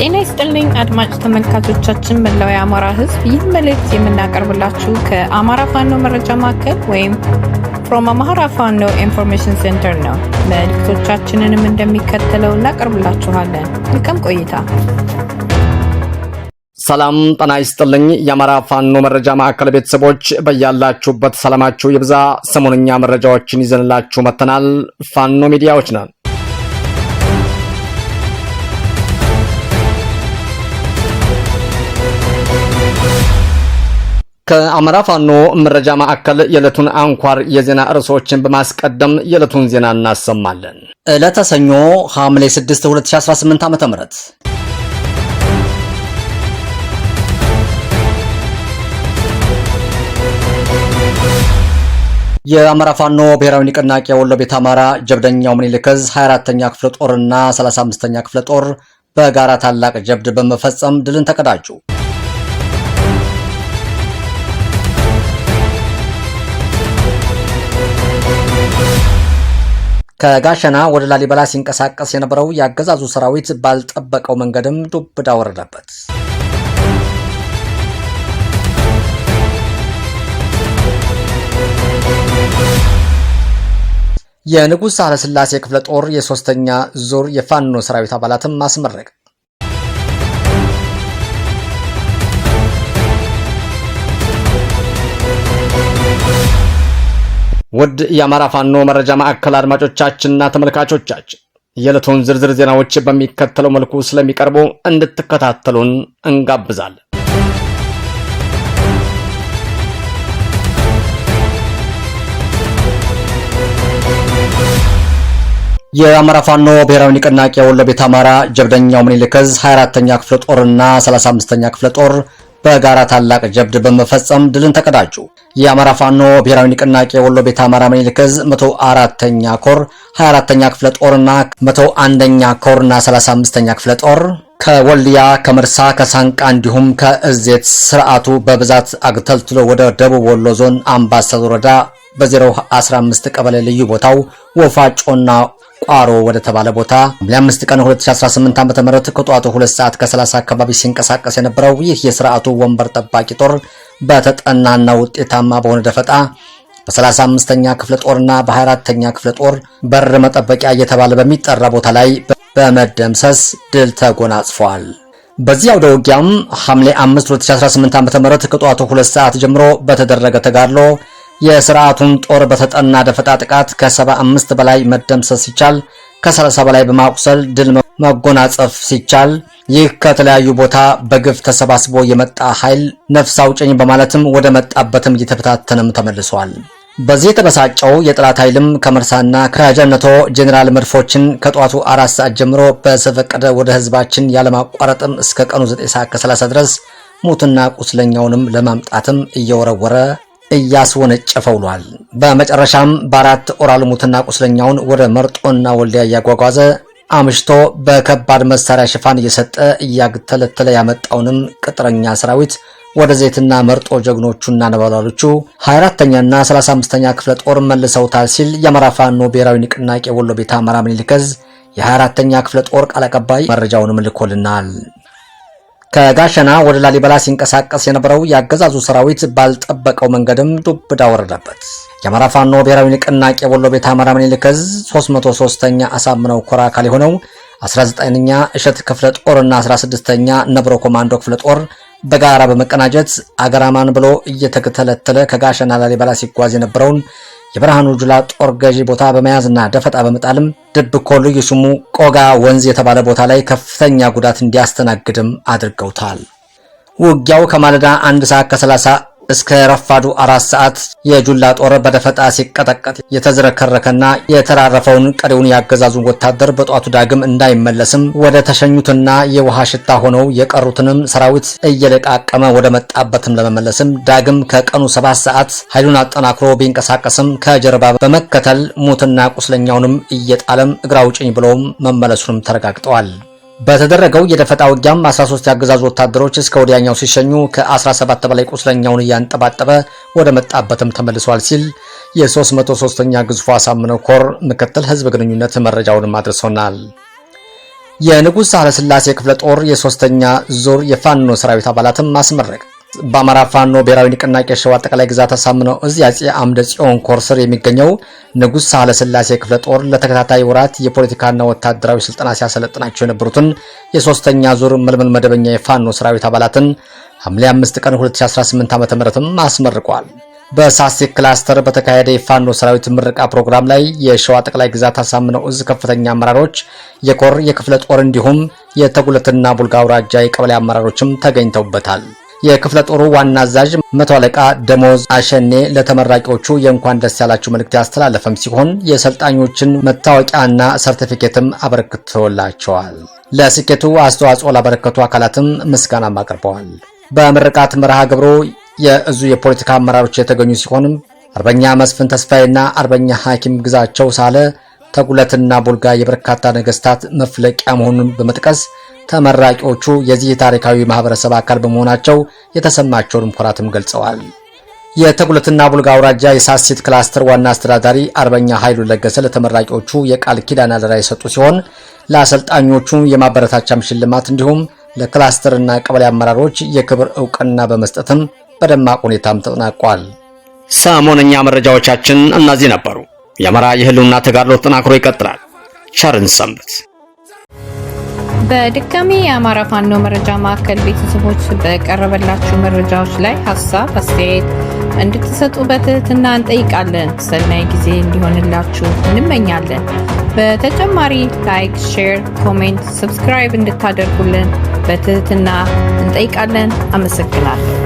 ጤና ይስጥልኝ አድማጭ ተመልካቾቻችን መላው የአማራ ሕዝብ ይህ መልእክት የምናቀርብላችሁ ከአማራ ፋኖ መረጃ ማዕከል ወይም from Amhara Fano Information Center ነው። መልእክቶቻችንንም እንደሚከተለው እናቀርብላችኋለን። መልካም ቆይታ። ሰላም ጤና ይስጥልኝ የአማራ ፋኖ መረጃ ማዕከል ቤተሰቦች በያላችሁበት ሰላማችሁ ይብዛ። ሰሞንኛ መረጃዎችን ይዘንላችሁ መተናል። ፋኖ ሚዲያዎች ነን። ከአማራ ፋኖ መረጃ ማዕከል የዕለቱን አንኳር የዜና ርዕሶችን በማስቀደም የዕለቱን ዜና እናሰማለን። ዕለተ ሰኞ ሐምሌ 6 2018 ዓ.ም የአማራ ፋኖ ብሔራዊ ንቅናቄ ወሎ ቤት አማራ ጀብደኛው ምኒልክ ዕዝ 24ኛ ክፍለ ጦርና 35ኛ ክፍለ ጦር በጋራ ታላቅ ጀብድ በመፈጸም ድልን ተቀዳጁ። ከጋሸና ወደ ላሊበላ ሲንቀሳቀስ የነበረው ያገዛዙ ሰራዊት ባልጠበቀው መንገድም ዱብዳ ወረደበት። የንጉሥ ሳህለ ሥላሴ ክፍለ ጦር የ3ኛ ዙር የፋኖ ሰራዊት አባላትም ማስመረቅ። ውድ የአማራ ፋኖ መረጃ ማዕከል አድማጮቻችንና ተመልካቾቻችን የዕለቱን ዝርዝር ዜናዎች በሚከተለው መልኩ ስለሚቀርቡ እንድትከታተሉን እንጋብዛለን። የአማራ ፋኖ ብሔራዊ ንቅናቄ ወሎ ቤት አማራ ጀብደኛው ምኒልክ ዕዝ 24ኛ ክፍለ ጦርና 35ኛ ክፍለ ጦር በጋራ ታላቅ ጀብድ በመፈጸም ድልን ተቀዳጁ። የአማራ ፋኖ ብሔራዊ ንቅናቄ ወሎ ቤት አማራ ምኒልክ ዕዝ 104ኛ ኮር 24ኛ ክፍለ ጦርና 101ኛ ኮርና 35ኛ ክፍለ ጦር ከወልዲያ ከመርሳ ከሳንቃ እንዲሁም ከእዜት ስርዓቱ በብዛት አግተልትሎ ወደ ደቡብ ወሎ ዞን አምባሰል ወረዳ በ015 ቀበሌ ልዩ ቦታው ወፋጮና ቋሮ ወደ ተባለ ቦታ ለ5 ቀን 2018 ዓ.ም ከጧቱ 2 ሰዓት ከ30 አካባቢ ሲንቀሳቀስ የነበረው ይህ የሥርዓቱ ወንበር ጠባቂ ጦር በተጠናና ውጤታማ በሆነ ደፈጣ በ35ኛ ክፍለ ጦርና በ24ኛ ክፍለ ጦር በር መጠበቂያ እየተባለ በሚጠራ ቦታ ላይ በመደምሰስ ድል ተጎናጽፏል። በዚህ አውደ ውጊያም ሐምሌ 5 2018 ዓ.ም ከጧቱ 2 ሰዓት ጀምሮ በተደረገ ተጋድሎ የሥርዓቱን ጦር በተጠና ደፈጣ ጥቃት ከ75 በላይ መደምሰስ ሲቻል ከ30 በላይ በማቁሰል ድል መጎናጸፍ ሲቻል ይህ ከተለያዩ ቦታ በግፍ ተሰባስቦ የመጣ ኃይል ነፍስ አውጭኝ በማለትም ወደ መጣበትም እየተፈታተነም ተመልሷል። በዚህ የተበሳጨው የጥላት ኃይልም ከመርሳና ከጀነቶ ጄኔራል መድፎችን ከጧቱ 4 ሰዓት ጀምሮ በዘፈቀደ ወደ ህዝባችን ያለማቋረጥም እስከ ቀኑ 9 ሰዓት ከ30 ድረስ ሙትና ቁስለኛውንም ለማምጣትም እየወረወረ እያስወነጨፈው ውሏል። በመጨረሻም በአራት ኦራል ሙትና ቁስለኛውን ወደ መርጦና ወልዲያ እያጓጓዘ አምሽቶ በከባድ መሳሪያ ሽፋን እየሰጠ እያግተለተለ ያመጣውንም ቅጥረኛ ሰራዊት ወደ ዘይትና መርጦ ጀግኖቹና ነበልባሎቹ 24ኛና 35ኛ ክፍለ ጦር መልሰውታል ሲል የአማራ ፋኖ ብሔራዊ ንቅናቄ ወሎ ቤት አማራ ምኒልክ ዕዝ የ24ኛ ክፍለ ጦር ቃል አቀባይ መረጃውንም ልኮልናል። ከጋሸና ወደ ላሊበላ ሲንቀሳቀስ የነበረው ያገዛዙ ሰራዊት ባልጠበቀው መንገድም ዱብዳ ወረደበት። የአማራ ፋኖ ብሔራዊ ንቅናቄ ወሎ ቤት አማራ ምኒልክ ዕዝ 303ኛ አሳምነው ኮር አካል የሆነው 19ኛ እሸት ክፍለ ጦርና 16ኛ ነብሮ ኮማንዶ ክፍለ ጦር በጋራ በመቀናጀት አገራማን ብሎ እየተከተለተለ ከጋሸና ላሊበላ ሲጓዝ የነበረውን የብርሃኑ ጁላ ጦር ገዢ ቦታ በመያዝና ደፈጣ በመጣልም ድብኮ ልዩ ስሙ ቆጋ ወንዝ የተባለ ቦታ ላይ ከፍተኛ ጉዳት እንዲያስተናግድም አድርገውታል። ውጊያው ከማለዳ 1 ሰዓት ከ30 እስከ ረፋዱ 4 ሰዓት የጁላ ጦር በደፈጣ ሲቀጠቀጥ የተዝረከረከና የተራረፈውን ቀሪውን ያገዛዙን ወታደር በጧቱ ዳግም እንዳይመለስም ወደ ተሸኙትና የውሃ ሽታ ሆነው የቀሩትንም ሰራዊት እየለቃቀመ ወደ መጣበትም ለመመለስም ዳግም ከቀኑ 7 ሰዓት ኃይሉን አጠናክሮ ቢንቀሳቀስም ከጀርባ በመከተል ሙትና ቁስለኛውንም እየጣለም እግራ አውጭኝ ብለውም መመለሱንም ተረጋግጠዋል። በተደረገው የደፈጣ ውጊያም 13 ያገዛዙ ወታደሮች እስከ ወዲያኛው ሲሸኙ ከ17 በላይ ቁስለኛውን እያንጠባጠበ ወደ መጣበትም ተመልሷል ሲል የ303ኛ ግዙፍ አሳምነው ኮር ምክትል ህዝብ ግንኙነት መረጃውን አድርሶናል። የንጉሥ ሳህለስላሴ ክፍለ ጦር የሶስተኛ ዙር የፋኖ ሰራዊት አባላትን ማስመረቅ። በአማራ ፋኖ ብሔራዊ ንቅናቄ ሸዋ ጠቅላይ ግዛት አሳምነው እዝ አፄ አምደ ጽዮን ኮር ስር የሚገኘው ንጉሥ ሳህለስላሴ ክፍለ ጦር ለተከታታይ ወራት የፖለቲካና ወታደራዊ ስልጠና ሲያሰለጥናቸው የነበሩትን የሶስተኛ ዙር መልመል መደበኛ የፋኖ ሰራዊት አባላትን ሐምሌ 5 ቀን 2018 ዓ.ም አስመርቋል። በሳሲክ ክላስተር በተካሄደ የፋኖ ሰራዊት ምረቃ ፕሮግራም ላይ የሸዋ ጠቅላይ ግዛት አሳምነው እዝ ከፍተኛ አመራሮች፣ የኮር የክፍለ ጦር እንዲሁም የተጉለትና ቡልጋ አውራጃ የቀበሌ አመራሮችም ተገኝተውበታል። የክፍለ ጦሩ ዋና አዛዥ መቶ አለቃ ደሞዝ አሸኔ ለተመራቂዎቹ የእንኳን ደስ ያላችሁ መልእክት ያስተላለፈም ሲሆን የሰልጣኞችን መታወቂያና ሰርቲፊኬትም አበረክተውላቸዋል። ለስኬቱ አስተዋጽኦ ላበረከቱ አካላትም ምስጋናም አቅርበዋል። በምርቃት መርሃ ግብሩ የእዙ የፖለቲካ አመራሮች የተገኙ ሲሆንም አርበኛ መስፍን ተስፋዬና አርበኛ ሐኪም ግዛቸው ሳለ ተጉለትና ቡልጋ የበርካታ ነገስታት መፍለቂያ መሆኑን በመጥቀስ ተመራቂዎቹ የዚህ ታሪካዊ ማህበረሰብ አካል በመሆናቸው የተሰማቸውን ኩራትም ገልጸዋል። የተጉለትና ቡልጋ አውራጃ የሳሲት ክላስተር ዋና አስተዳዳሪ አርበኛ ኃይሉ ለገሰ ለተመራቂዎቹ የቃል ኪዳን አደራ የሰጡ ሲሆን ለአሰልጣኞቹ የማበረታቻም ሽልማት እንዲሁም ለክላስተርና ቀበሌ አመራሮች የክብር ዕውቅና በመስጠትም በደማቅ ሁኔታም ተጠናቋል። ሰሞነኛ መረጃዎቻችን እነዚህ ነበሩ። የአማራ የህልውና ተጋድሎ ተጠናክሮ ይቀጥላል። ቸርን ሰንብት። በድጋሚ የአማራ ፋኖ መረጃ ማዕከል ቤተሰቦች በቀረበላችሁ መረጃዎች ላይ ሀሳብ አስተያየት እንድትሰጡ በትህትና እንጠይቃለን። ሰናይ ጊዜ እንዲሆንላችሁ እንመኛለን። በተጨማሪ ላይክ፣ ሼር፣ ኮሜንት፣ ሰብስክራይብ እንድታደርጉልን በትህትና እንጠይቃለን። አመሰግናለሁ።